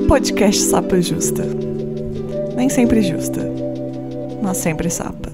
Podcast Sapa Justa. Nem sempre justa, mas sempre sapa.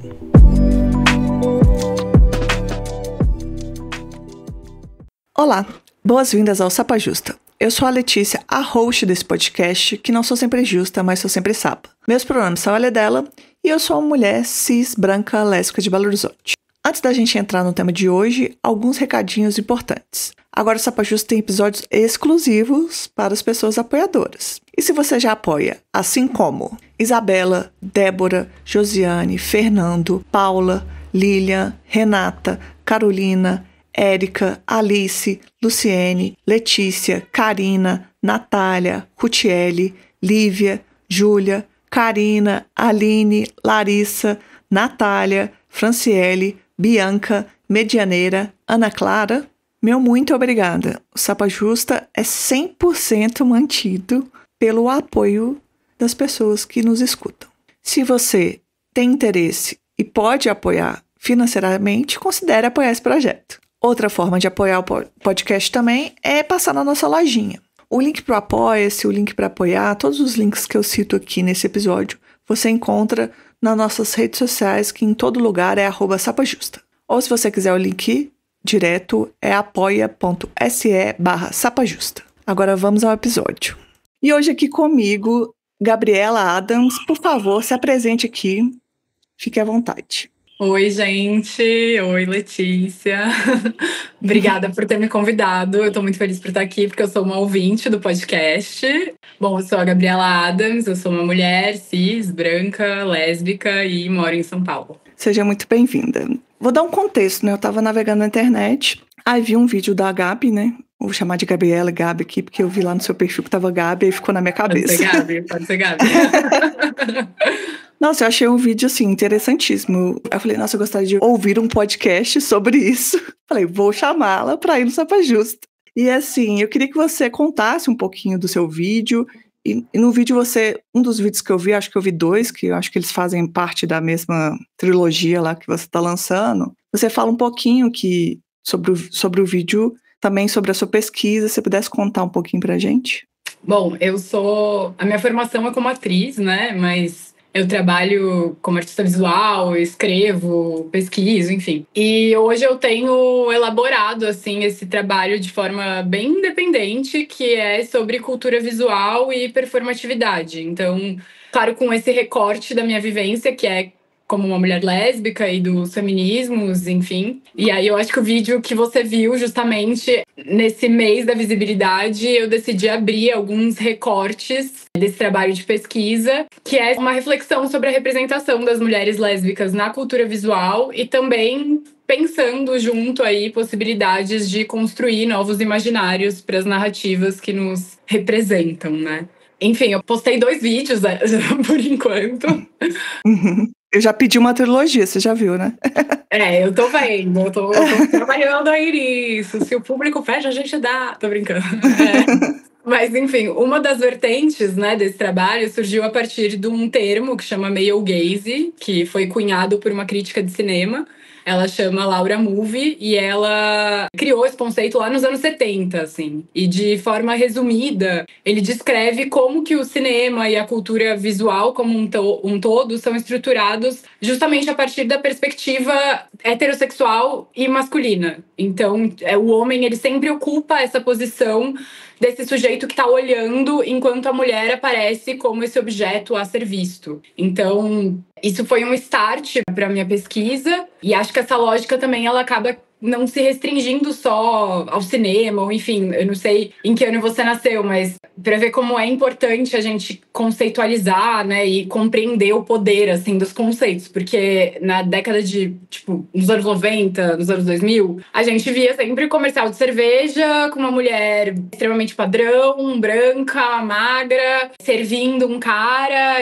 Olá, boas-vindas ao Sapa Justa. Eu sou a Letícia, a host desse podcast, que não sou sempre justa, mas sou sempre sapa. Meus pronomes são ela e dela, e eu sou uma mulher cis, branca, lésbica de Belo Horizonte. Antes da gente entrar no tema de hoje, alguns recadinhos importantes. Agora o Sapa Justa tem episódios exclusivos para as pessoas apoiadoras. E se você já apoia, assim como Isabela, Débora, Josiane, Fernando, Paula, Lilian, Renata, Carolina, Érica, Alice, Luciene, Letícia, Karina, Natália, Rutiele, Lívia, Júlia, Karina, Aline, Larissa, Natália, Franciele, Bianca, Medianeira, Ana Clara, meu muito obrigada. O Sapa Justa é 100% mantido pelo apoio das pessoas que nos escutam. Se você tem interesse e pode apoiar financeiramente, considere apoiar esse projeto. Outra forma de apoiar o podcast também é passar na nossa lojinha. O link para o Apoia-se, o link para apoiar, todos os links que eu cito aqui nesse episódio, você encontra nas nossas redes sociais, que em todo lugar é @sapajusta. Ou se você quiser o link direto, é apoia.se/sapajusta. Agora vamos ao episódio. E hoje aqui comigo, Gabriela Adams. Por favor, se apresente aqui. Fique à vontade. Oi, gente. Oi, Letícia. Obrigada por ter me convidado. Eu tô muito feliz por estar aqui, porque eu sou uma ouvinte do podcast. Bom, eu sou a Gabriela Adams, eu sou uma mulher cis, branca, lésbica e moro em São Paulo. Seja muito bem-vinda. Vou dar um contexto, né? Eu tava navegando na internet, aí vi um vídeo da Gabi, né? Vou chamar de Gabriela, Gabi aqui, porque eu vi lá no seu perfil que tava Gabi e ficou na minha cabeça. Pode ser Gabi. Nossa, eu achei um vídeo, assim, interessantíssimo. Eu falei, nossa, eu gostaria de ouvir um podcast sobre isso. Falei, vou chamá-la pra ir no Sapa Justa. E, assim, eu queria que você contasse um pouquinho do seu vídeo. E no vídeo um dos vídeos que eu vi, acho que eu vi 2, que eu acho que eles fazem parte da mesma trilogia lá que você tá lançando. Você fala um pouquinho sobre o vídeo, também sobre a sua pesquisa. Se você pudesse contar um pouquinho pra gente. Bom, a minha formação é como atriz, né? Mas eu trabalho como artista visual, escrevo, pesquiso, enfim. E hoje eu tenho elaborado, assim, esse trabalho de forma bem independente, que é sobre cultura visual e performatividade. Então, claro, com esse recorte da minha vivência, que é como uma mulher lésbica e dos feminismos, enfim. E aí eu acho que o vídeo que você viu justamente nesse mês da visibilidade, eu decidi abrir alguns recortes desse trabalho de pesquisa, que é uma reflexão sobre a representação das mulheres lésbicas na cultura visual e também pensando junto aí possibilidades de construir novos imaginários para as narrativas que nos representam, né? Enfim, eu postei 2 vídeos por enquanto. Eu já pedi uma trilogia, você já viu, né? Eu tô vendo, eu tô trabalhando aí nisso. Se o público fecha, a gente dá. Tô brincando. Mas, enfim, uma das vertentes, né, desse trabalho surgiu a partir de um termo que chama male gaze, que foi cunhado por uma crítica de cinema. Ela chama Laura Mulvey e ela criou esse conceito lá nos anos 70, assim. E de forma resumida, ele descreve como que o cinema e a cultura visual como um todo são estruturados justamente a partir da perspectiva heterossexual e masculina. Então, o homem, ele sempre ocupa essa posição desse sujeito que está olhando enquanto a mulher aparece como esse objeto a ser visto. Então, isso foi um start para a minha pesquisa e acho que essa lógica também ela acaba não se restringindo só ao cinema, ou enfim, eu não sei em que ano você nasceu, mas para ver como é importante a gente conceitualizar, né, e compreender o poder, assim, dos conceitos, porque na década de, nos anos 90, nos anos 2000, a gente via sempre comercial de cerveja com uma mulher extremamente padrão, branca, magra, servindo um cara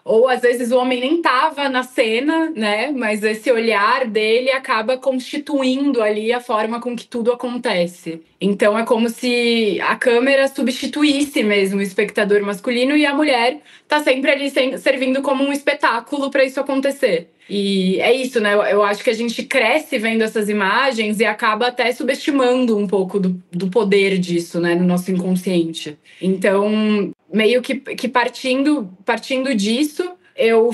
ou às vezes o homem nem tava na cena, né, mas esse olhar dele acaba constituindo construindo ali a forma com que tudo acontece. Então é como se a câmera substituísse mesmo o espectador masculino e a mulher tá sempre ali servindo como um espetáculo para isso acontecer. E é isso, né? Eu acho que a gente cresce vendo essas imagens e acaba até subestimando um pouco do poder disso, né, no nosso inconsciente. Então, meio que partindo disso, eu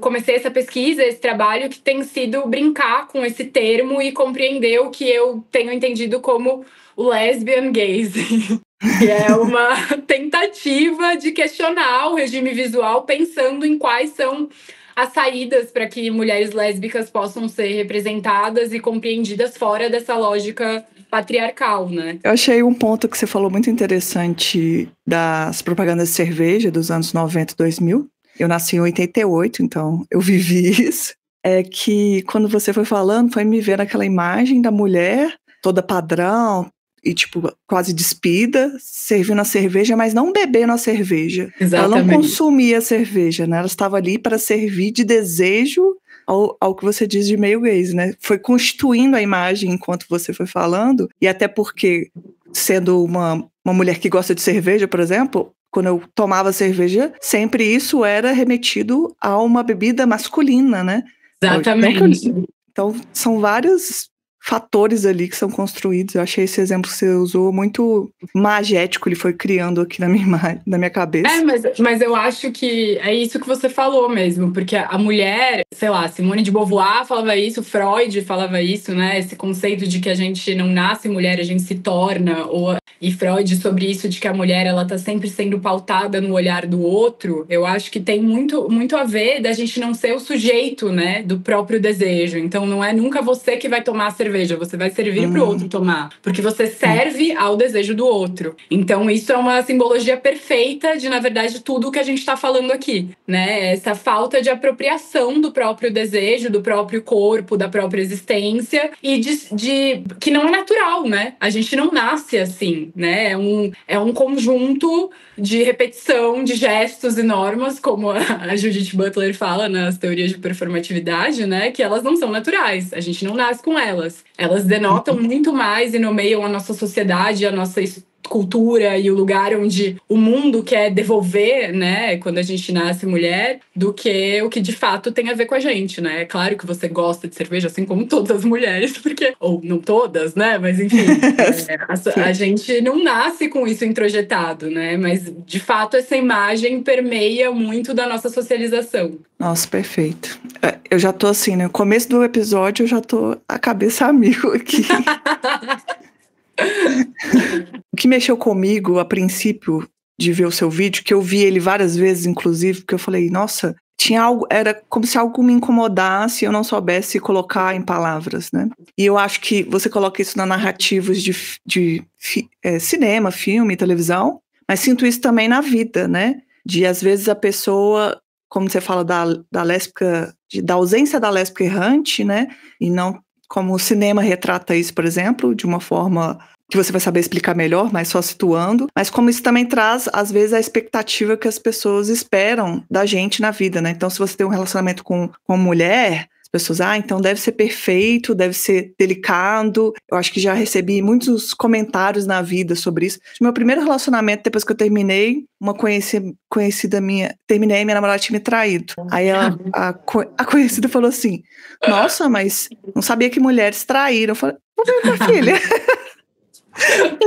comecei essa pesquisa, esse trabalho que tem sido brincar com esse termo e compreender o que eu tenho entendido como o lesbian gaze, que é uma tentativa de questionar o regime visual pensando em quais são as saídas para que mulheres lésbicas possam ser representadas e compreendidas fora dessa lógica patriarcal, né? Eu achei um ponto que você falou muito interessante das propagandas de cerveja dos anos 90 e 2000. Eu nasci em 88, então eu vivi isso. É que quando você foi falando, foi me ver naquela imagem da mulher toda padrão e, tipo, quase despida, servindo a cerveja, mas não bebendo a cerveja. Exatamente. Ela não consumia a cerveja, né? Ela estava ali para servir de desejo ao que você diz de male gaze, né? Foi constituindo a imagem enquanto você foi falando, e até porque, sendo uma mulher que gosta de cerveja, por exemplo, quando eu tomava cerveja, sempre isso era remetido a uma bebida masculina, né? Exatamente. Então, são vários fatores ali que são construídos. Eu achei esse exemplo que você usou muito magético, ele foi criando aqui na minha cabeça. Mas eu acho que é isso que você falou mesmo, porque a mulher, sei lá, Simone de Beauvoir falava isso, Freud falava isso, né? Esse conceito de que a gente não nasce mulher, a gente se torna, e Freud sobre isso de que a mulher ela tá sempre sendo pautada no olhar do outro. Eu acho que tem muito, muito a ver da gente não ser o sujeito, né, do próprio desejo. Então não é nunca você que vai tomar a cerveja, você vai servir pro outro tomar, porque você serve ao desejo do outro. Então isso é uma simbologia perfeita de, na verdade, tudo o que a gente tá falando aqui, né? Essa falta de apropriação do próprio desejo, do próprio corpo, da própria existência e de que não é natural, né? A gente não nasce assim, né? É um conjunto de repetição de gestos e normas, como a Judith Butler fala nas teorias de performatividade, né? Que elas não são naturais, a gente não nasce com elas. Elas denotam muito mais e nomeiam a nossa sociedade, a nossa cultura e o lugar onde o mundo quer devolver, né, quando a gente nasce mulher, do que o que de fato tem a ver com a gente, né? É claro que você gosta de cerveja, assim como todas as mulheres, porque ou não todas, né? Mas enfim, a gente não nasce com isso introjetado, né? Mas de fato essa imagem permeia muito da nossa socialização. Nossa, perfeito. Eu já tô assim, no começo do episódio eu já tô a cabeça a mil aqui. O que mexeu comigo a princípio de ver o seu vídeo, que eu vi ele várias vezes, inclusive, porque eu falei, nossa, tinha algo, era como se algo me incomodasse e eu não soubesse colocar em palavras, né? E eu acho que você coloca isso nas narrativas de cinema, filme, televisão, mas sinto isso também na vida, né? De, às vezes, a pessoa, como você fala da lésbica, da ausência da lésbica errante, né? E não como o cinema retrata isso, por exemplo, de uma forma que você vai saber explicar melhor, mas só situando. Mas como isso também traz, às vezes, a expectativa que as pessoas esperam da gente na vida, né? Então, se você tem um relacionamento com uma mulher, as pessoas, então deve ser perfeito, deve ser delicado. Eu acho que já recebi muitos comentários na vida sobre isso. Meu primeiro relacionamento, depois que eu terminei, uma conhecida minha, terminei, minha namorada tinha me traído. Aí a conhecida falou assim, nossa, mas não sabia que mulheres traíram. Eu falei, minha filha...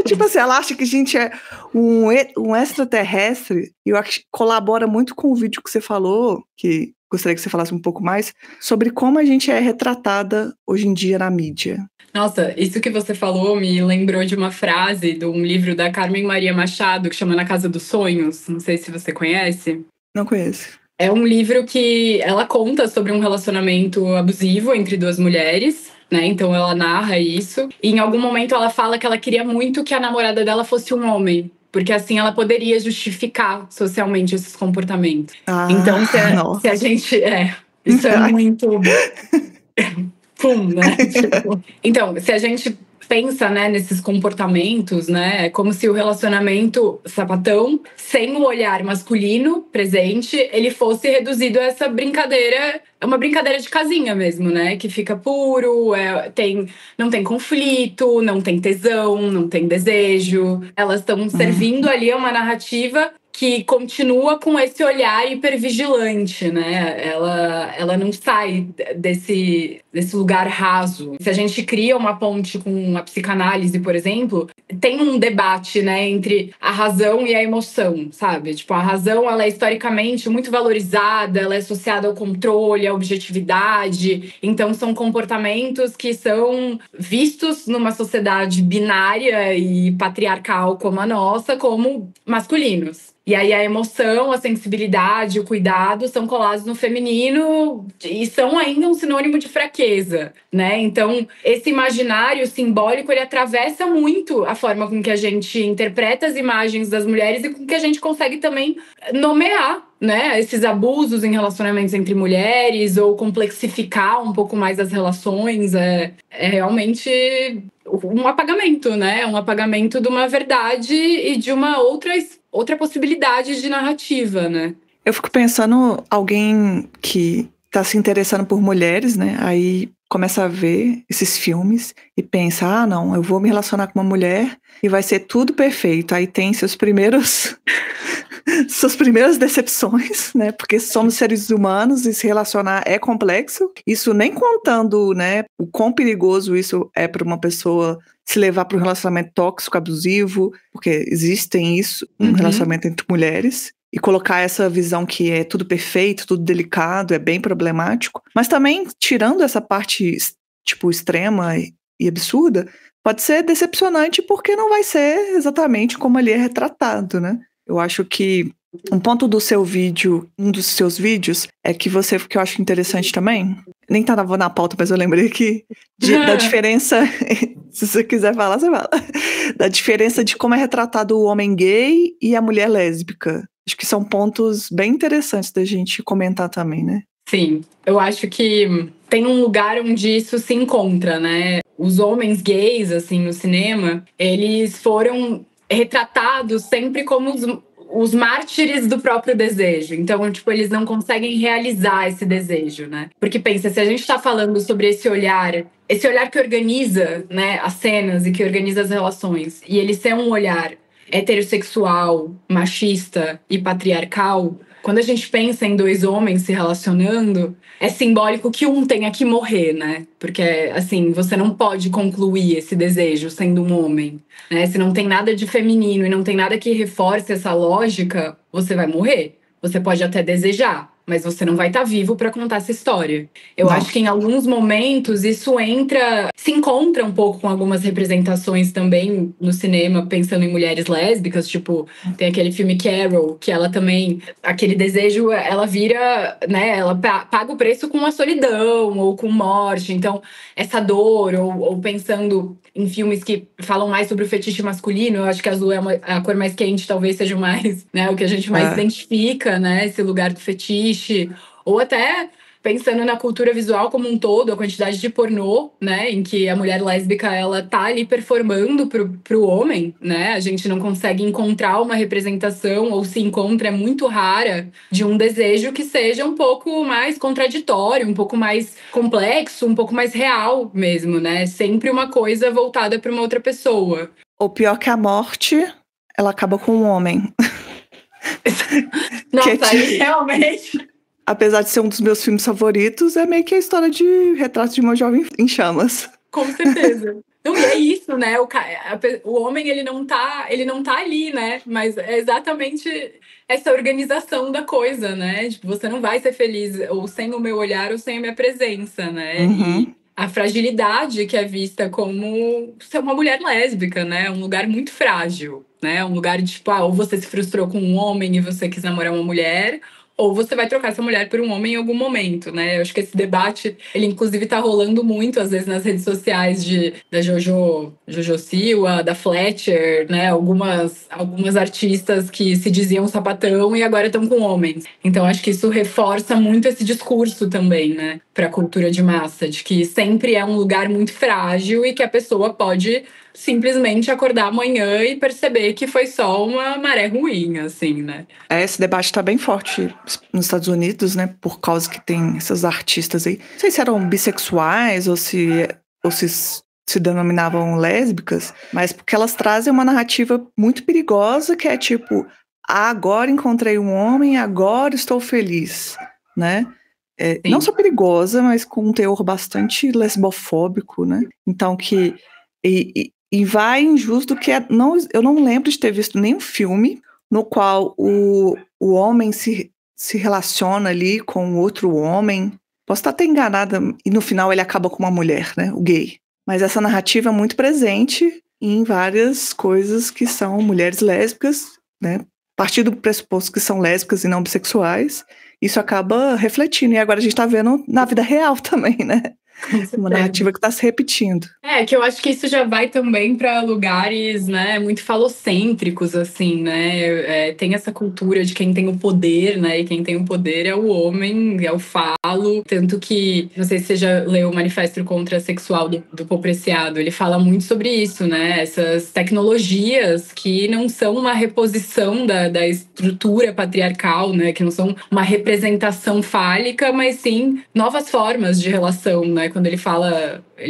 Tipo assim, ela acha que a gente é um extraterrestre, e eu acho que colabora muito com o vídeo que você falou, que gostaria que você falasse um pouco mais, sobre como a gente é retratada hoje em dia na mídia. Nossa, isso que você falou me lembrou de uma frase de um livro da Carmen Maria Machado, que chama Na Casa dos Sonhos, não sei se você conhece. Não conheço. É um livro que ela conta sobre um relacionamento abusivo entre duas mulheres, né? Então ela narra isso. E em algum momento ela fala que ela queria muito que a namorada dela fosse um homem, porque assim ela poderia justificar socialmente esses comportamentos. Então se a gente isso é muito pum, né? Então, se a gente pensa, né, nesses comportamentos, né, é como se o relacionamento sapatão, sem o olhar masculino presente, ele fosse reduzido a essa brincadeira, é uma brincadeira de casinha mesmo, né, que fica puro, não tem conflito, não tem tesão, não tem desejo, elas estão servindo ali a uma narrativa que continua com esse olhar hipervigilante, né? Ela não sai desse lugar raso. Se a gente cria uma ponte com a psicanálise, por exemplo, tem um debate, né, entre a razão e a emoção, sabe? Tipo, a razão, ela é historicamente muito valorizada, ela é associada ao controle, à objetividade. Então, são comportamentos que são vistos numa sociedade binária e patriarcal como a nossa, como masculinos. E aí a emoção, a sensibilidade, o cuidado são colados no feminino e são ainda um sinônimo de fraqueza, né? Então, esse imaginário simbólico, ele atravessa muito a forma com que a gente interpreta as imagens das mulheres e com que a gente consegue também nomear, né, esses abusos em relacionamentos entre mulheres ou complexificar um pouco mais as relações. É realmente um apagamento, né? Um apagamento de uma verdade e de uma outra possibilidade de narrativa, né? Eu fico pensando alguém que tá se interessando por mulheres, né? Aí começa a ver esses filmes e pensa, ah, não, eu vou me relacionar com uma mulher e vai ser tudo perfeito. Aí tem suas primeiras decepções, né? Porque somos seres humanos e se relacionar é complexo. Isso nem contando, né, o quão perigoso isso é para uma pessoa se levar para um relacionamento tóxico, abusivo, porque existem isso, um relacionamento entre mulheres. E colocar essa visão que é tudo perfeito, tudo delicado, é bem problemático. Mas também, tirando essa parte, tipo, extrema e absurda, pode ser decepcionante porque não vai ser exatamente como ali é retratado, né? Eu acho que um ponto do seu vídeo, um dos seus vídeos, é que eu acho interessante também, nem tá na pauta, mas eu lembrei aqui, da diferença, se você quiser falar, você fala, da diferença de como é retratado o homem gay e a mulher lésbica. Acho que são pontos bem interessantes da gente comentar também, né? Sim, eu acho que tem um lugar onde isso se encontra, né? Os homens gays, assim, no cinema, eles foram retratados sempre como os mártires do próprio desejo. Então, tipo, eles não conseguem realizar esse desejo, né? Porque pensa, se a gente tá falando sobre esse olhar que organiza, né, as cenas e que organiza as relações, e ele ser um olhar heterossexual, machista e patriarcal, quando a gente pensa em dois homens se relacionando, é simbólico que um tenha que morrer, né? Porque, assim, você não pode concluir esse desejo sendo um homem, né? Se não tem nada de feminino e não tem nada que reforce essa lógica, você vai morrer. Você pode até desejar, mas você não vai estar vivo para contar essa história. Eu acho que em alguns momentos isso se encontra um pouco com algumas representações também no cinema, pensando em mulheres lésbicas, tipo, tem aquele filme Carol, que ela também, aquele desejo, ela vira, né, ela paga o preço com a solidão ou com morte. Então, essa dor, ou pensando em filmes que falam mais sobre o fetiche masculino, eu acho que azul é a cor mais quente, talvez seja mais, né, o que a gente mais identifica, né, esse lugar do fetiche, ou até pensando na cultura visual como um todo, a quantidade de pornô, né, em que a mulher lésbica, ela tá ali performando pro homem, né, a gente não consegue encontrar uma representação, ou se encontra, é muito rara, de um desejo que seja um pouco mais contraditório, um pouco mais complexo, um pouco mais real mesmo, né, sempre uma coisa voltada para uma outra pessoa. Ou pior que a morte, ela acaba com um homem. Nossa, aí realmente... Apesar de ser um dos meus filmes favoritos, é meio que a história de Retrato de uma Jovem em Chamas. Com certeza. Não, e é isso, né? O homem, ele não tá ali, né? Mas é exatamente essa organização da coisa, né? Tipo, você não vai ser feliz ou sem o meu olhar ou sem a minha presença, né? E a fragilidade que é vista como ser uma mulher lésbica, né? Um lugar muito frágil, né? Um lugar de, tipo, ou você se frustrou com um homem e você quis namorar uma mulher, ou você vai trocar essa mulher por um homem em algum momento, né? Eu acho que esse debate, ele inclusive tá rolando muito, às vezes, nas redes sociais da Jojo Siwa, da Fletcher, né? Algumas artistas que se diziam sapatão e agora estão com homens. Então, acho que isso reforça muito esse discurso também, né? Pra cultura de massa, de que sempre é um lugar muito frágil e que a pessoa pode simplesmente acordar amanhã e perceber que foi só uma maré ruim, assim, né? Esse debate está bem forte nos Estados Unidos, né? Por causa que tem essas artistas aí. Não sei se eram bissexuais ou se denominavam lésbicas, mas porque elas trazem uma narrativa muito perigosa que é tipo, agora encontrei um homem, agora estou feliz, né? Não só perigosa, mas com um teor bastante lesbofóbico, né? Então e vai injusto que eu não lembro de ter visto nenhum filme no qual o homem se relaciona ali com outro homem. Posso estar até enganada, e no final ele acaba com uma mulher, né? O gay. Mas essa narrativa é muito presente em várias coisas que são mulheres lésbicas, né? A partir do pressuposto que são lésbicas e não bissexuais, isso acaba refletindo. E agora a gente está vendo na vida real também, né? Uma narrativa que está se repetindo. Que eu acho que isso já vai também para lugares, né, muito falocêntricos, assim, né? Tem essa cultura de quem tem o poder, né? E quem tem o poder é o homem, é o falo. Tanto que, não sei se você já leu o Manifesto Contra Sexual do Paul Preciado, ele fala muito sobre isso, né? Essas tecnologias que não são uma reposição da estrutura patriarcal, né? Que não são uma representação fálica, mas sim novas formas de relação, né? Quando ele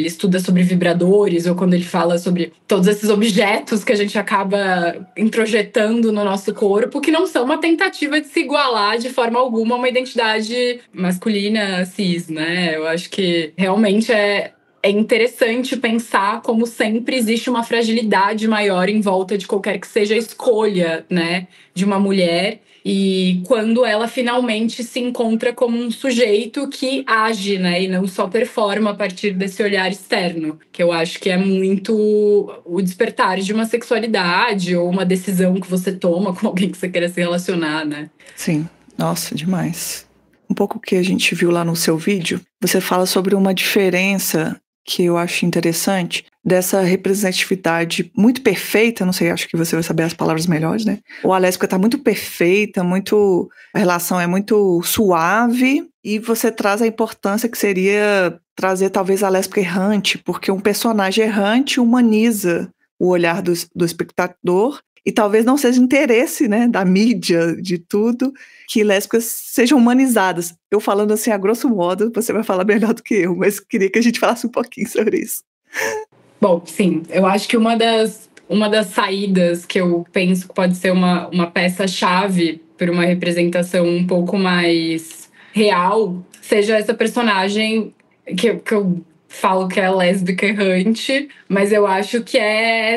estuda sobre vibradores, ou quando ele fala sobre todos esses objetos que a gente acaba introjetando no nosso corpo, que não são uma tentativa de se igualar de forma alguma a uma identidade masculina cis, né? Eu acho que realmente é interessante pensar como sempre existe uma fragilidade maior em volta de qualquer que seja a escolha, né, de uma mulher. E quando ela finalmente se encontra como um sujeito que age, né? E não só performa a partir desse olhar externo. Que eu acho que é muito o despertar de uma sexualidade ou uma decisão que você toma com alguém que você queira se relacionar, né? Sim, nossa, demais. Um pouco que a gente viu lá no seu vídeo, você fala sobre uma diferença que eu acho interessante, dessa representatividade muito perfeita, não sei, acho que você vai saber as palavras melhores, né? Ou a lésbica tá muito perfeita, a relação é muito suave, e você traz a importância que seria trazer talvez a lésbica errante, porque um personagem errante humaniza o olhar do espectador, e talvez não seja interesse, né, da mídia, de tudo, que lésbicas sejam humanizadas. Eu falando assim, a grosso modo, você vai falar melhor do que eu, mas queria que a gente falasse um pouquinho sobre isso. Bom, sim, eu acho que uma das saídas que eu penso que pode ser uma peça-chave para uma representação um pouco mais real, seja essa personagem que eu falo que é lésbica errante, mas eu acho que é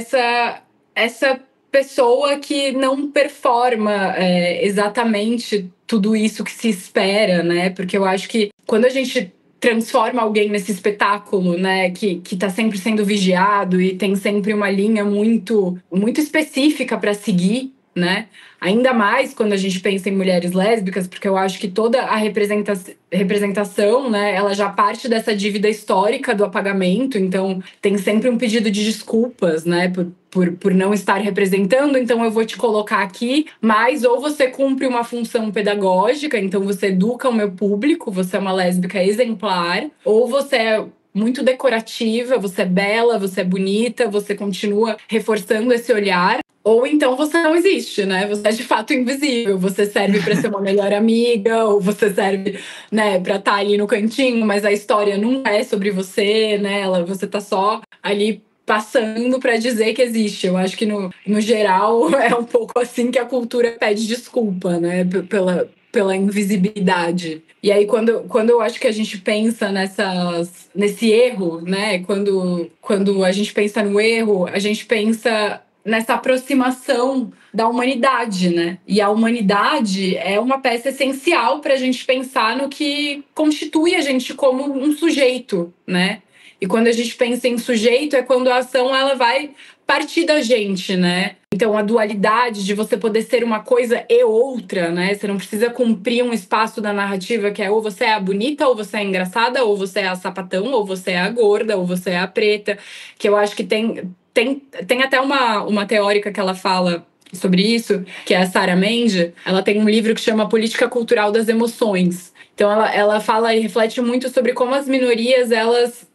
essa pessoa que não performa exatamente tudo isso que se espera, né? Porque eu acho que quando a gente transforma alguém nesse espetáculo, né, que tá sempre sendo vigiado e tem sempre uma linha muito, muito específica para seguir, né? Ainda mais quando a gente pensa em mulheres lésbicas, porque eu acho que toda a representação, né, ela já parte dessa dívida histórica do apagamento, então tem sempre um pedido de desculpas, né, por não estar representando, então eu vou te colocar aqui, mas ou você cumpre uma função pedagógica, então você educa o meu público, você é uma lésbica exemplar, ou você é muito decorativa, você é bela, você é bonita, você continua reforçando esse olhar, ou então você não existe, né? Você é de fato invisível, você serve para ser uma melhor amiga, ou você serve, né, para estar ali no cantinho, mas a história não é sobre você, né? Você tá só ali passando para dizer que existe. Eu acho que no geral é um pouco assim que a cultura pede desculpa, né? Pela invisibilidade. E aí, quando eu acho que a gente pensa nesse erro, né? Quando a gente pensa no erro, a gente pensa nessa aproximação da humanidade, né? E a humanidade é uma peça essencial para a gente pensar no que constitui a gente como um sujeito, né? E quando a gente pensa em sujeito, é quando a ação ela vai partir da gente, né? Então, a dualidade de você poder ser uma coisa e outra, né? Você não precisa cumprir um espaço da narrativa que é ou você é a bonita, ou você é a engraçada, ou você é a sapatão, ou você é a gorda, ou você é a preta. Que eu acho que tem até uma teórica que ela fala sobre isso, que é a Sarah Mende. Ela tem um livro que chama Política Cultural das Emoções. Então, ela fala e reflete muito sobre como as minorias, elas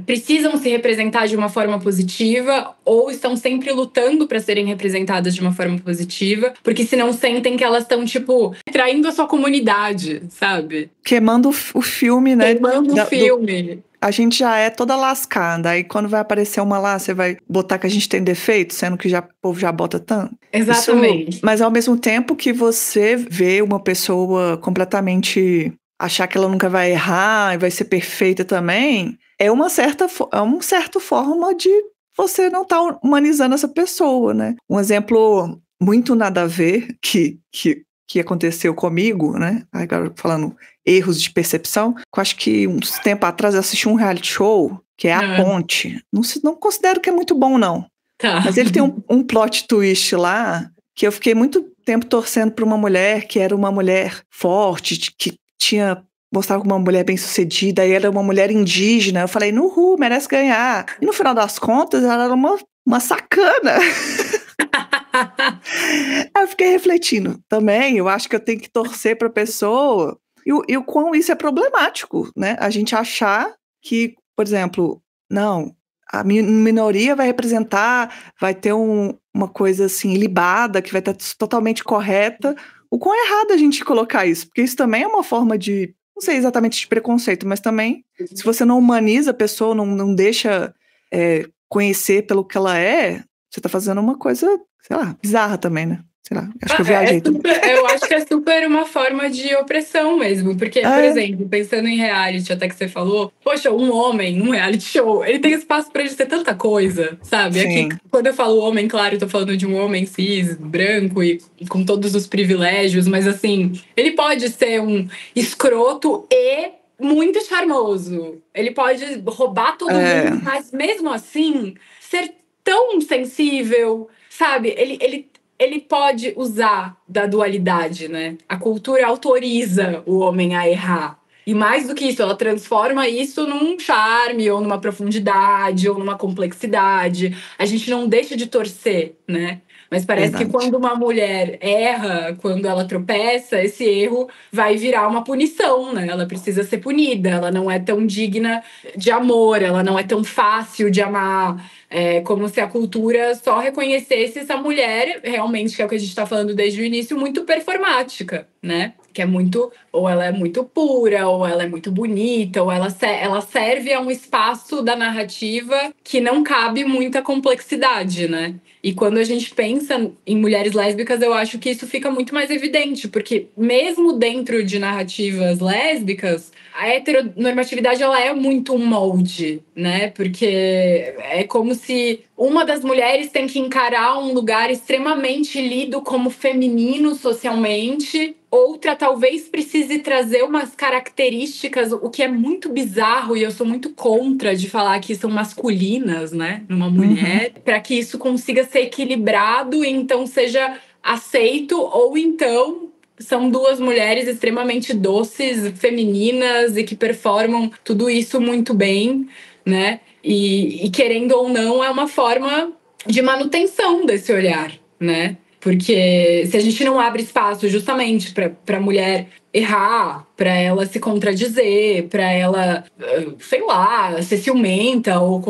precisam se representar de uma forma positiva ou estão sempre lutando para serem representadas de uma forma positiva, porque senão sentem que elas estão, tipo, traindo a sua comunidade, sabe? Queimando o filme, né? Queimando o filme. A gente já é toda lascada, aí quando vai aparecer uma lá, você vai botar que a gente tem defeito, sendo que o povo já bota tanto. Exatamente. Mas ao mesmo tempo que você vê uma pessoa completamente achar que ela nunca vai errar e vai ser perfeita também, é uma certa forma de você não estar humanizando essa pessoa, né? Um exemplo muito nada a ver que aconteceu comigo, né? Agora falando erros de percepção, que eu acho que uns tempos atrás eu assisti um reality show, que é A Ponte. Não considero que é muito bom, não. Tá. Mas ele tem um plot twist lá, que eu fiquei muito tempo torcendo para uma mulher que era uma mulher forte, que mostrava como uma mulher bem-sucedida, e ela era uma mulher indígena. Eu falei, merece ganhar. E no final das contas, ela era uma sacana. Aí eu fiquei refletindo. Também, eu acho que eu tenho que torcer para a pessoa. E o quão isso é problemático, né? A gente achar que, por exemplo, não, a minoria vai representar, vai ter uma coisa assim, libada, que vai estar totalmente correta. O quão é errado a gente colocar isso? Porque isso também é uma forma de, não sei exatamente de preconceito, mas também, se você não humaniza a pessoa, não deixa conhecer pelo que ela é, você está fazendo uma coisa, sei lá, bizarra também, né? Sei lá, acho que eu viajei tudo. Eu acho que é super uma forma de opressão mesmo. Porque, por exemplo, pensando em reality, até que você falou, poxa, um homem num reality show, ele tem espaço pra ele ser tanta coisa, sabe? Sim. Aqui, quando eu falo homem, claro, eu tô falando de um homem cis, branco e com todos os privilégios, mas assim, ele pode ser um escroto e muito charmoso. Ele pode roubar todo mundo, mas mesmo assim, ser tão sensível, sabe? Ele pode usar da dualidade, né? A cultura autoriza o homem a errar. E mais do que isso, ela transforma isso num charme, ou numa profundidade, ou numa complexidade. A gente não deixa de torcer, né? Mas parece que quando uma mulher erra, quando ela tropeça, esse erro vai virar uma punição, né? Ela precisa ser punida, ela não é tão digna de amor, ela não é tão fácil de amar. É como se a cultura só reconhecesse essa mulher, realmente, que é o que a gente está falando desde o início, muito performática, né? Que é muito, ou ela é muito pura, ou ela é muito bonita, ou ela serve a um espaço da narrativa que não cabe muita complexidade, né? E quando a gente pensa em mulheres lésbicas, eu acho que isso fica muito mais evidente, porque mesmo dentro de narrativas lésbicas, a heteronormatividade ela é muito um molde, né? Porque é como se uma das mulheres tem que encarar um lugar extremamente lido como feminino socialmente, outra talvez precise trazer umas características, o que é muito bizarro, e eu sou muito contra de falar que são masculinas, né, numa mulher, para que isso consiga ser equilibrado e então seja aceito, ou então são duas mulheres extremamente doces, femininas e que performam tudo isso muito bem, né? E querendo ou não, é uma forma de manutenção desse olhar, né? Porque se a gente não abre espaço justamente para a mulher errar, para ela se contradizer, para ela, sei lá, ser ciumenta ou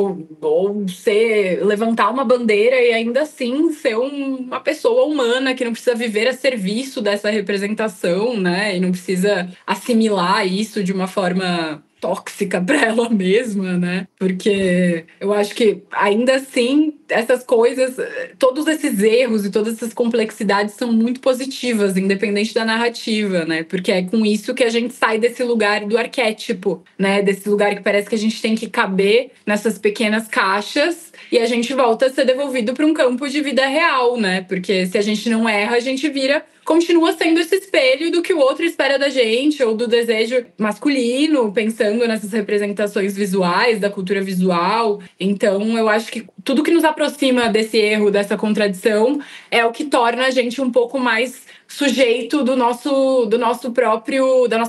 levantar uma bandeira e ainda assim ser uma pessoa humana que não precisa viver a serviço dessa representação, né? E não precisa assimilar isso de uma forma tóxica para ela mesma, né? Porque eu acho que ainda assim essas coisas, todos esses erros e todas essas complexidades são muito positivas, independente da narrativa, né? Porque é com isso que a gente sai desse lugar do arquétipo, né? Desse lugar que parece que a gente tem que caber nessas pequenas caixas e a gente volta a ser devolvido para um campo de vida real, né? Porque se a gente não erra, a gente continua sendo esse espelho do que o outro espera da gente, ou do desejo masculino, pensando nessas representações visuais, da cultura visual. Então, eu acho que tudo que nos aproxima desse erro, dessa contradição, é o que torna a gente um pouco mais sujeito da nossa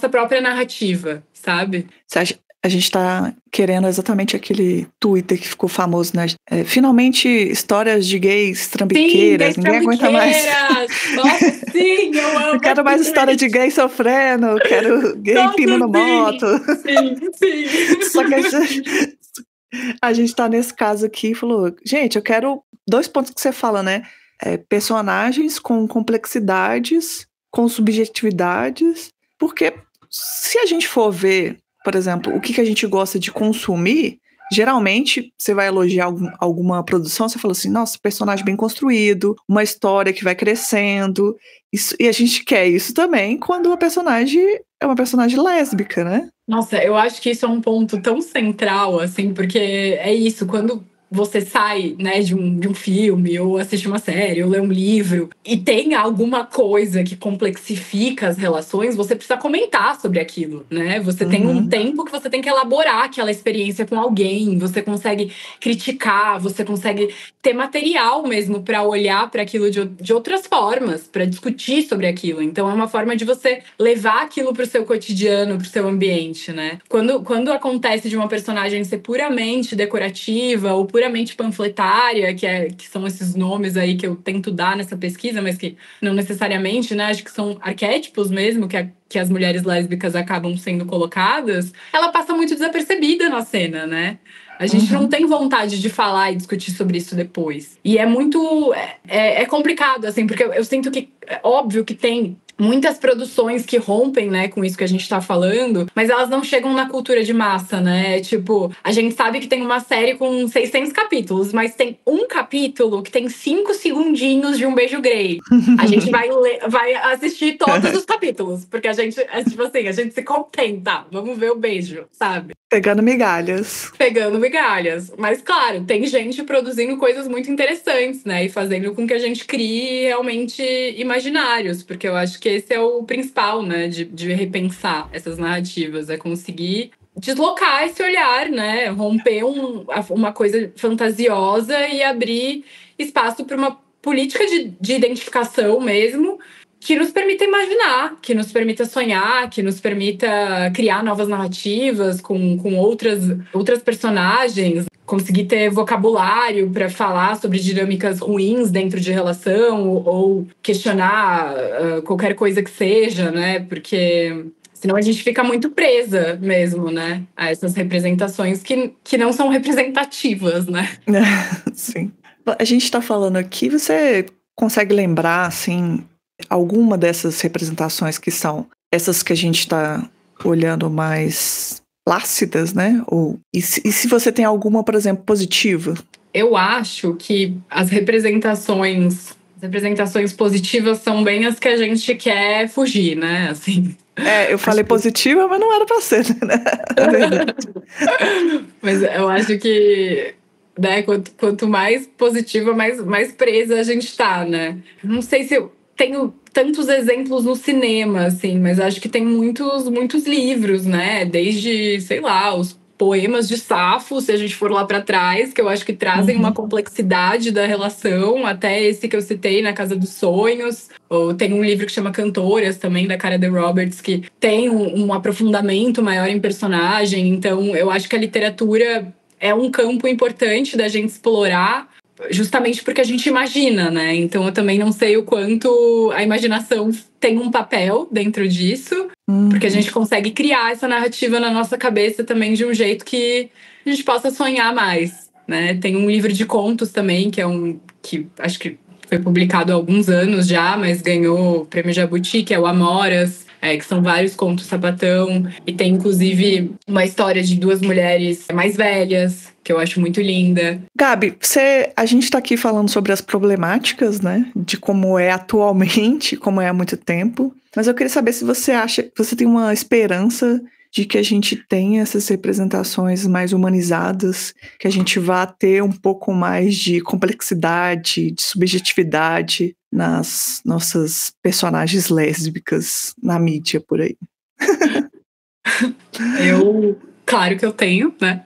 própria narrativa, sabe? A gente tá querendo exatamente aquele Twitter que ficou famoso, né? Finalmente, histórias de gays trambiqueiras. Sim, ninguém aguenta mais. Nossa, sim, eu amo. Eu quero mais história de gay sofrendo, quero gay empinando moto. Sim. Só que a gente tá nesse caso aqui e falou, gente, eu quero 2 pontos que você fala, né? Personagens com complexidades, com subjetividades, porque se a gente for ver, por exemplo, o que a gente gosta de consumir, geralmente você vai elogiar alguma produção, você fala assim, nossa, personagem bem construído, uma história que vai crescendo, e a gente quer isso também quando a personagem é uma personagem lésbica, né? Nossa, eu acho que isso é um ponto tão central, assim, porque é isso, quando você sai, né, de um filme, ou assiste uma série, ou lê um livro, e tem alguma coisa que complexifica as relações, você precisa comentar sobre aquilo, né? Você tem um tempo que você tem que elaborar aquela experiência com alguém, você consegue criticar, você consegue ter material mesmo para olhar para aquilo de outras formas, para discutir sobre aquilo. Então é uma forma de você levar aquilo para o seu cotidiano, para o seu ambiente, né? Quando acontece de uma personagem ser puramente decorativa ou puramente panfletária, que são esses nomes aí que eu tento dar nessa pesquisa, mas que não necessariamente, né? Acho que são arquétipos mesmo que as mulheres lésbicas acabam sendo colocadas, ela passa muito desapercebida na cena, né? A gente não tem vontade de falar e discutir sobre isso depois. E é muito... É complicado, assim, porque eu sinto que... É óbvio que tem muitas produções que rompem, né, com isso que a gente tá falando, mas elas não chegam na cultura de massa, né? Tipo, a gente sabe que tem uma série com 600 capítulos, mas tem um capítulo que tem 5 segundinhos de um beijo gay. A gente vai assistir todos os capítulos, porque a gente se contenta. Vamos ver o beijo, sabe? Pegando migalhas. Mas, claro, tem gente produzindo coisas muito interessantes, né? E fazendo com que a gente crie realmente imaginários. Porque eu acho que esse é o principal, né? De repensar essas narrativas. É conseguir deslocar esse olhar, né? Romper uma coisa fantasiosa e abrir espaço para uma política de identificação mesmo, que nos permita imaginar, que nos permita sonhar, que nos permita criar novas narrativas com outras personagens, conseguir ter vocabulário para falar sobre dinâmicas ruins dentro de relação ou questionar qualquer coisa que seja, né? Porque senão a gente fica muito presa mesmo, né? A essas representações que não são representativas, né? Sim. A gente está falando aqui, você consegue lembrar, assim, alguma dessas representações que são essas que a gente está olhando mais plácidas, né? E se você tem alguma, por exemplo, positiva? Eu acho que as representações positivas são bem as que a gente quer fugir, né? Assim. Eu falei positiva, mas não era pra ser, né? É verdade. Mas eu acho que, né, quanto mais positiva, mais presa a gente tá, né? Não sei se eu tenho tantos exemplos no cinema, assim, mas acho que tem muitos livros, né? Desde, sei lá, os poemas de Safo, se a gente for lá para trás, que eu acho que trazem uma complexidade da relação, até esse que eu citei, Na Casa dos Sonhos. Ou tem um livro que chama Cantoras, também, da Cara de Roberts, que tem um aprofundamento maior em personagem. Então, eu acho que a literatura é um campo importante da gente explorar, justamente porque a gente imagina, né? Então eu também não sei o quanto a imaginação tem um papel dentro disso, porque a gente consegue criar essa narrativa na nossa cabeça também de um jeito que a gente possa sonhar mais, né? Tem um livro de contos também, que acho que foi publicado há alguns anos já, mas ganhou o Prêmio Jabuti, que é o Amoras, que são vários contos sapatão. E tem, inclusive, uma história de duas mulheres mais velhas, que eu acho muito linda. Gabi, a gente tá aqui falando sobre as problemáticas, né? De como é atualmente, como é há muito tempo. Mas eu queria saber se você acha que você tem uma esperança de que a gente tenha essas representações mais humanizadas, que a gente vá ter um pouco mais de complexidade, de subjetividade nas nossas personagens lésbicas na mídia por aí. Claro que eu tenho, né?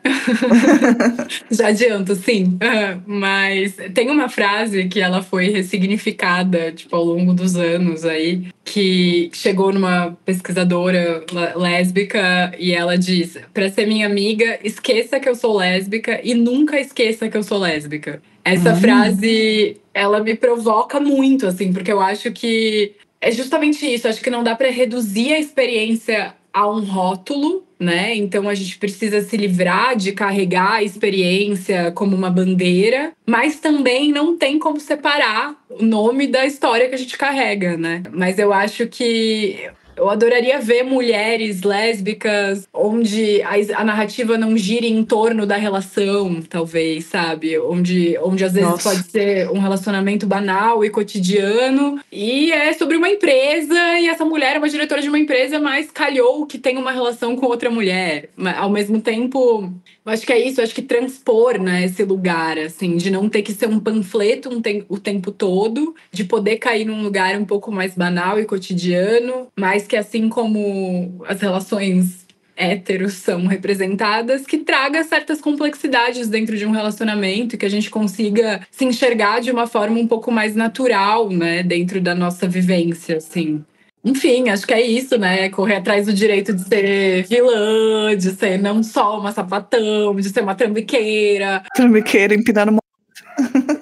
Já adianto, sim. Mas tem uma frase que ela foi ressignificada, tipo, ao longo dos anos aí, que chegou numa pesquisadora lésbica e ela diz: pra ser minha amiga, esqueça que eu sou lésbica e nunca esqueça que eu sou lésbica. Essa frase, ela me provoca muito, assim, porque eu acho que é justamente isso. Acho que não dá pra reduzir a experiência a um rótulo, né? Então a gente precisa se livrar de carregar a experiência como uma bandeira, mas também não tem como separar o nome da história que a gente carrega, né? Mas eu acho que eu adoraria ver mulheres lésbicas onde a narrativa não gire em torno da relação, talvez, sabe? Onde às vezes pode ser um relacionamento banal e cotidiano e é sobre uma empresa e essa mulher é uma diretora de uma empresa, mas calhou que tem uma relação com outra mulher. Mas, ao mesmo tempo, eu acho que é isso, eu acho que transpor, né, esse lugar, assim, de não ter que ser um panfleto o tempo todo, de poder cair num lugar um pouco mais banal e cotidiano, mas que assim como as relações héteros são representadas, que traga certas complexidades dentro de um relacionamento e que a gente consiga se enxergar de uma forma um pouco mais natural, né, dentro da nossa vivência, assim. Enfim, acho que é isso, né? Correr atrás do direito de ser vilã, de ser não só uma sapatão, de ser uma trambiqueira. Trambiqueira empinando.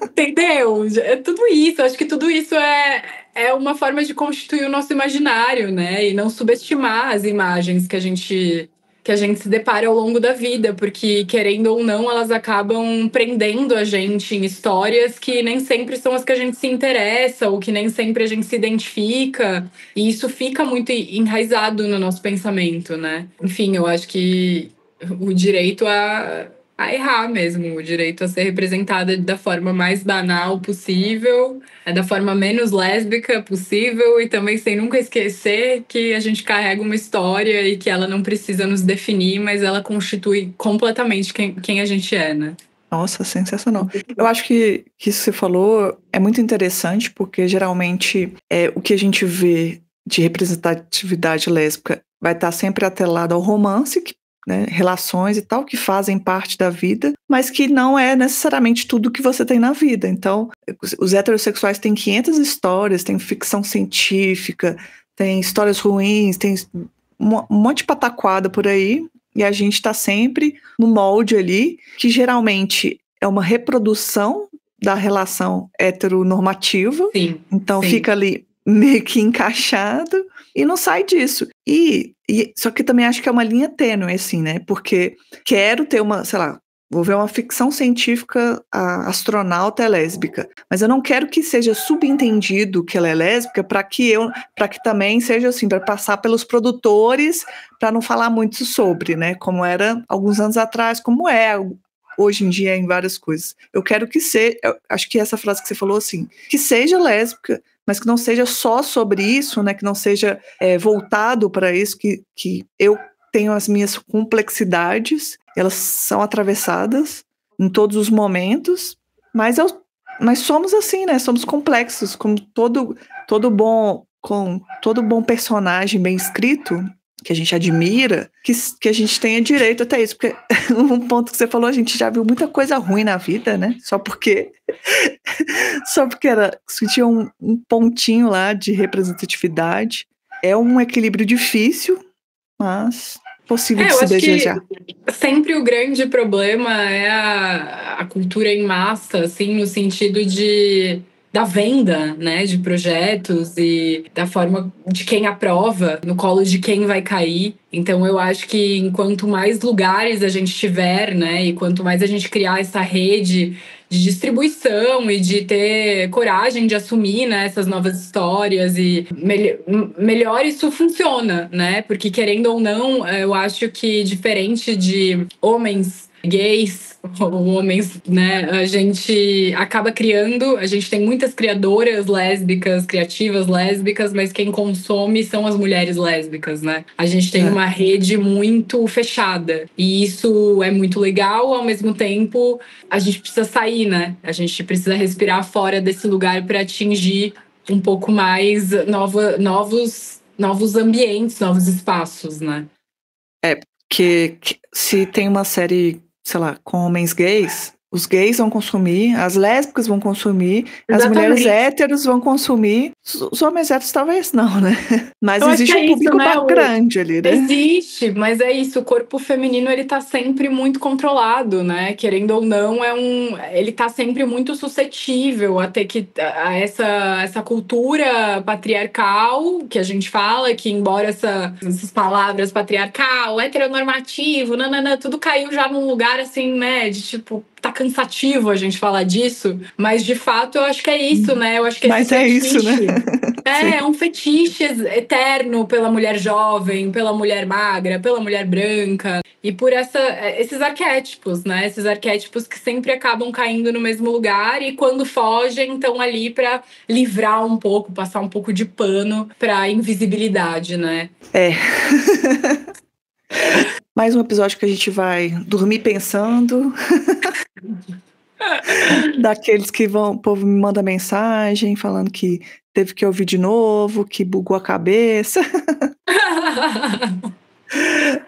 Entendeu? É tudo isso. Acho que tudo isso é uma forma de constituir o nosso imaginário, né? E não subestimar as imagens que a gente se depara ao longo da vida, porque, querendo ou não, elas acabam prendendo a gente em histórias que nem sempre são as que a gente se interessa, ou que nem sempre a gente se identifica. E isso fica muito enraizado no nosso pensamento, né? Enfim, eu acho que o direito a errar mesmo, o direito a ser representada da forma mais banal possível, da forma menos lésbica possível e também sem nunca esquecer que a gente carrega uma história e que ela não precisa nos definir, mas ela constitui completamente quem a gente é, né? Nossa, sensacional. Eu acho que isso que você falou é muito interessante, porque geralmente o que a gente vê de representatividade lésbica vai estar sempre atrelado ao romance, né, relações e tal, que fazem parte da vida, mas que não é necessariamente tudo que você tem na vida. Então, os heterossexuais têm 500 histórias, tem ficção científica, tem histórias ruins, tem um monte de pataquada por aí, e a gente está sempre no molde ali, que geralmente é uma reprodução da relação heteronormativa. Sim, então sim. Fica ali meio que encaixado e não sai disso. Só que também acho que é uma linha tênue, assim, né? Porque quero ter vou ver uma ficção científica, a astronauta é lésbica, mas eu não quero que seja subentendido que ela é lésbica para que também seja assim, para passar pelos produtores, para não falar muito sobre, né? Como era alguns anos atrás, como é hoje em dia em várias coisas. Eu quero que seja, acho que essa frase que você falou assim, que seja lésbica, mas que não seja só sobre isso, né? Que não seja voltado para isso, que eu tenho as minhas complexidades, elas são atravessadas em todos os momentos, mas somos assim, né? Somos complexos, como todo bom personagem bem escrito, que a gente admira, que a gente tenha direito até isso, porque um ponto que você falou, a gente já viu muita coisa ruim na vida, né? Só porque tinha um pontinho lá de representatividade. É um equilíbrio difícil, mas possível de se desejar. Que sempre o grande problema é a cultura em massa, assim, no sentido da venda, né, de projetos e da forma de quem aprova, no colo de quem vai cair. Então eu acho que enquanto mais lugares a gente tiver, né, e quanto mais a gente criar essa rede de distribuição e de ter coragem de assumir, né, essas novas histórias e melhor isso funciona, né? Porque querendo ou não, eu acho que diferente de homens gays ou homens, né, a gente acaba criando, a gente tem muitas criadoras lésbicas, criativas lésbicas, mas quem consome são as mulheres lésbicas, né? A gente tem uma rede muito fechada e isso é muito legal, ao mesmo tempo a gente precisa sair, né? A gente precisa respirar fora desse lugar para atingir um pouco mais novos ambientes, novos espaços, né? Porque se tem uma série, sei lá, com homens gays, os gays vão consumir, as lésbicas vão consumir, Exatamente. as mulheres héteros vão consumir, os homens héteros talvez não, né? Mas Eu existe um público grande ali, né? Existe, mas é isso, o corpo feminino ele tá sempre muito controlado, né? Querendo ou não, ele tá sempre muito suscetível a ter que a essa cultura patriarcal que a gente fala, que embora essas palavras patriarcal, heteronormativo, nananã, tudo caiu já num lugar assim, né, de tipo tá cansativo a gente falar disso, mas de fato eu acho que é isso, né? Eu acho que mas é isso, né? É um fetiche eterno pela mulher jovem, pela mulher magra, pela mulher branca. E por esses arquétipos, né? Esses arquétipos que sempre acabam caindo no mesmo lugar e quando fogem, estão ali para livrar um pouco, passar um pouco de pano para invisibilidade, né? É. Mais um episódio que a gente vai dormir pensando. Daqueles que vão, o povo me manda mensagem falando que teve que ouvir de novo, que bugou a cabeça.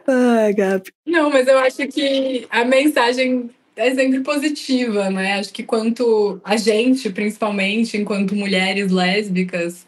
Ai, Gabi. Não, mas eu acho que a mensagem é sempre positiva, né? Acho que quanto a gente, principalmente, enquanto mulheres lésbicas,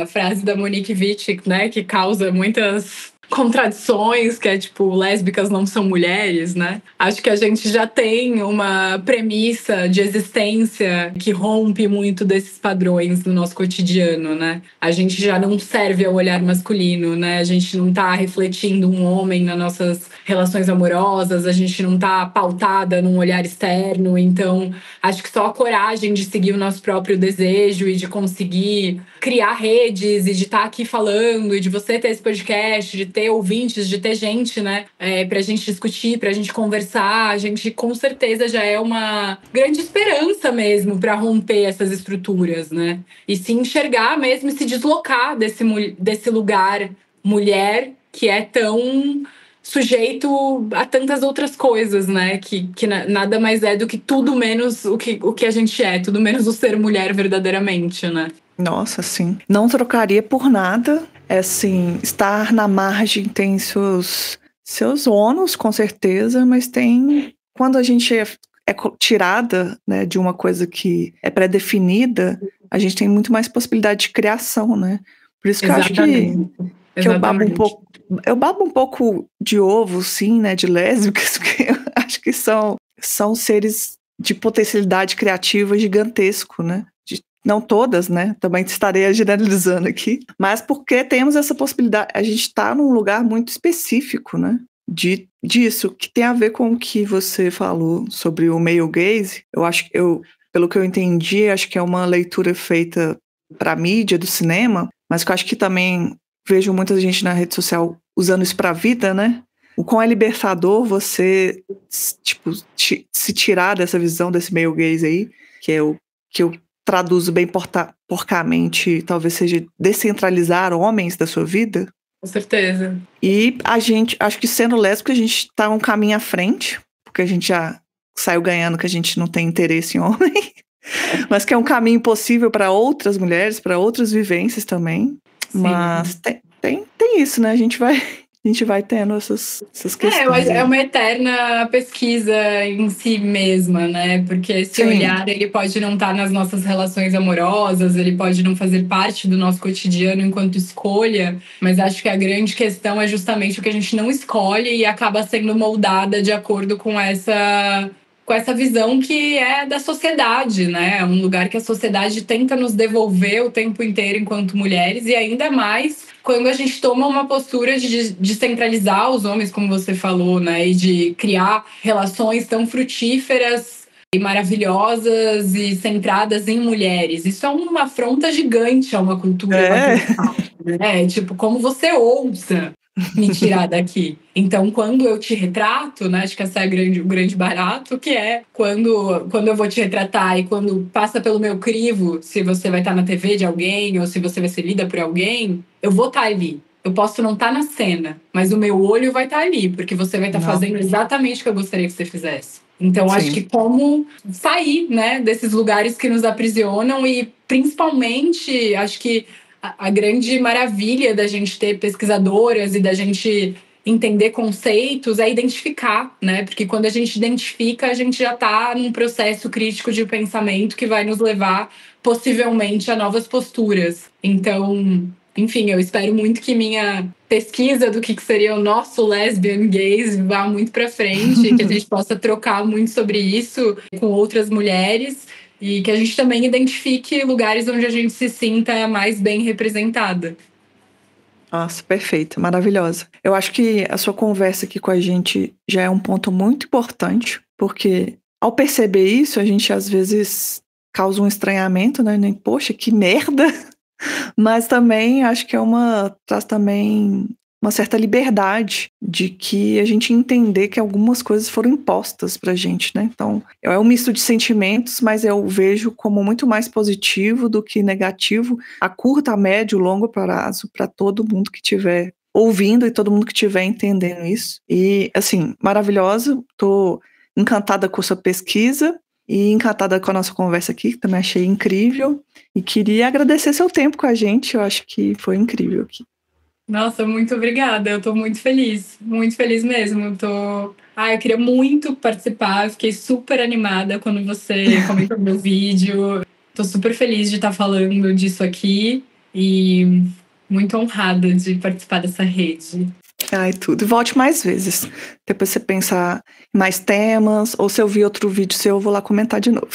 a frase da Monique Wittig, né, que causa muitas contradições, que é tipo, lésbicas não são mulheres, né? Acho que a gente já tem uma premissa de existência que rompe muito desses padrões do nosso cotidiano, né? A gente já não serve ao olhar masculino, né? A gente não tá refletindo um homem nas nossas relações amorosas, a gente não tá pautada num olhar externo, então acho que só a coragem de seguir o nosso próprio desejo e de conseguir criar redes e de estar aqui falando e de você ter esse podcast, de ter ouvintes, de ter gente, né, pra gente discutir, pra gente conversar, a gente com certeza já é uma grande esperança mesmo para romper essas estruturas, né? E se enxergar mesmo e se deslocar desse lugar mulher que é tão sujeito a tantas outras coisas, né? Que nada mais é do que tudo menos o que a gente é, tudo menos o ser mulher verdadeiramente, né? Nossa, sim. Não trocaria por nada. É assim, estar na margem tem seus ônus, com certeza, mas tem... Quando a gente é tirada, né, de uma coisa que é pré-definida, a gente tem muito mais possibilidade de criação, né? Por isso que Exatamente. eu acho que eu babo um pouco... Eu babo um pouco de ovo, sim, né, de lésbicas, porque eu acho que são seres de potencialidade criativa gigantesco, né? Não todas, né? Também estarei generalizando aqui. Mas porque temos essa possibilidade, a gente está num lugar muito específico, né? Disso, que tem a ver com o que você falou sobre o male gaze. Eu acho que pelo que eu entendi, acho que é uma leitura feita para a mídia do cinema, mas que eu acho que também vejo muita gente na rede social usando isso para a vida, né? O quão é libertador você, tipo, se tirar dessa visão desse male gaze aí, que é o que eu traduzo bem porcamente, talvez seja descentralizar homens da sua vida. Com certeza. E a gente, acho que sendo lésbica, a gente tá um caminho à frente, porque a gente já saiu ganhando que a gente não tem interesse em homem, mas que é um caminho possível para outras mulheres, para outras vivências também. Sim. Mas tem isso, né? A gente vai tendo essas questões. É uma eterna pesquisa em si mesma, né? Porque esse olhar, ele pode não estar nas nossas relações amorosas, ele pode não fazer parte do nosso cotidiano enquanto escolha, mas acho que a grande questão é justamente o que a gente não escolhe e acaba sendo moldada de acordo com essa visão que é da sociedade, né? É um lugar que a sociedade tenta nos devolver o tempo inteiro enquanto mulheres e ainda mais quando a gente toma uma postura de descentralizar os homens, como você falou, né? E de criar relações tão frutíferas e maravilhosas e centradas em mulheres. Isso é uma afronta gigante a uma cultura patriarcal, né? Tipo, como você ousa me tirar daqui? Então, quando eu te retrato, né, acho que esse é o grande barato, que é quando eu vou te retratar e quando passa pelo meu crivo, se você vai estar na TV de alguém ou se você vai ser lida por alguém, eu vou estar ali. Eu posso não estar na cena, mas o meu olho vai estar ali, porque você vai estar fazendo exatamente o que eu gostaria que você fizesse. Então, acho que como sair, né, desses lugares que nos aprisionam e, principalmente, acho que a grande maravilha da gente ter pesquisadoras e da gente entender conceitos é identificar, né? Porque quando a gente identifica, a gente já está num processo crítico de pensamento que vai nos levar, possivelmente, a novas posturas. Então, enfim, eu espero muito que minha pesquisa do que seria o nosso lesbian gays vá muito para frente, que a gente possa trocar muito sobre isso com outras mulheres e que a gente também identifique lugares onde a gente se sinta mais bem representada. Nossa, perfeito, maravilhosa. Eu acho que a sua conversa aqui com a gente já é um ponto muito importante, porque ao perceber isso, a gente às vezes causa um estranhamento, né? Poxa, que merda! Mas também acho que traz também uma certa liberdade de que a gente entender que algumas coisas foram impostas pra gente, né? Então, é um misto de sentimentos, mas eu vejo como muito mais positivo do que negativo a curto, a médio, longo prazo para todo mundo que estiver ouvindo e todo mundo que estiver entendendo isso. E, assim, maravilhosa, tô encantada com a sua pesquisa e encantada com a nossa conversa aqui, que também achei incrível. E queria agradecer seu tempo com a gente, eu acho que foi incrível aqui. Nossa, muito obrigada, eu tô muito feliz mesmo. Eu queria muito participar, fiquei super animada quando você comentou meu vídeo. Tô super feliz de estar falando disso aqui e muito honrada de participar dessa rede. Ai, tudo. Volte mais vezes. Depois você pensar em mais temas, ou se eu vi outro vídeo seu, eu vou lá comentar de novo.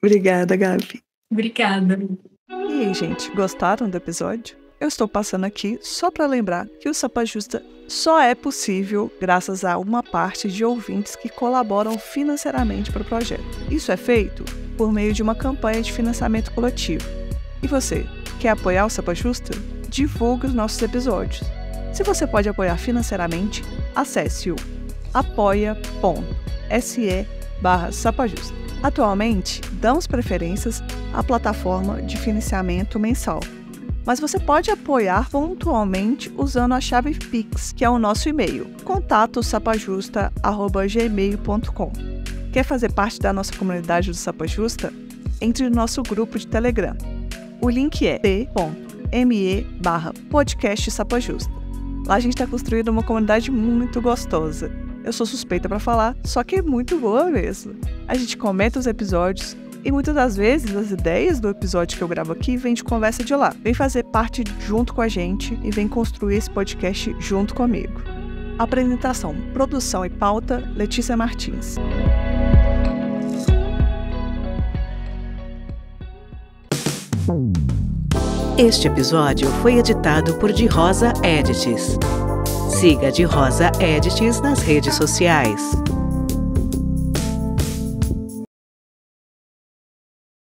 Obrigada, Gabi. Obrigada. E aí, gente, gostaram do episódio? Eu estou passando aqui só para lembrar que o Sapa Justa só é possível graças a uma parte de ouvintes que colaboram financeiramente para o projeto. Isso é feito por meio de uma campanha de financiamento coletivo. E você, quer apoiar o Sapa Justa? Divulgue os nossos episódios. Se você pode apoiar financeiramente, acesse o apoia.se/sapajusta. Atualmente, damos preferências à plataforma de financiamento mensal, mas você pode apoiar pontualmente usando a chave Pix, que é o nosso e-mail, contato@sapajusta@gmail.com. Quer fazer parte da nossa comunidade do Sapa Justa? Entre no nosso grupo de Telegram. O link é t.me/podcast Sapa Justa. Lá a gente está construindo uma comunidade muito gostosa. Eu sou suspeita para falar, só que é muito boa mesmo. A gente comenta os episódios e muitas das vezes as ideias do episódio que eu gravo aqui vêm de conversa de lá. Vem fazer parte junto com a gente e vem construir esse podcast junto comigo. Apresentação, produção e pauta, Letícia Martins. Este episódio foi editado por De Rosa Edits. Siga De Rosa Edits nas redes sociais.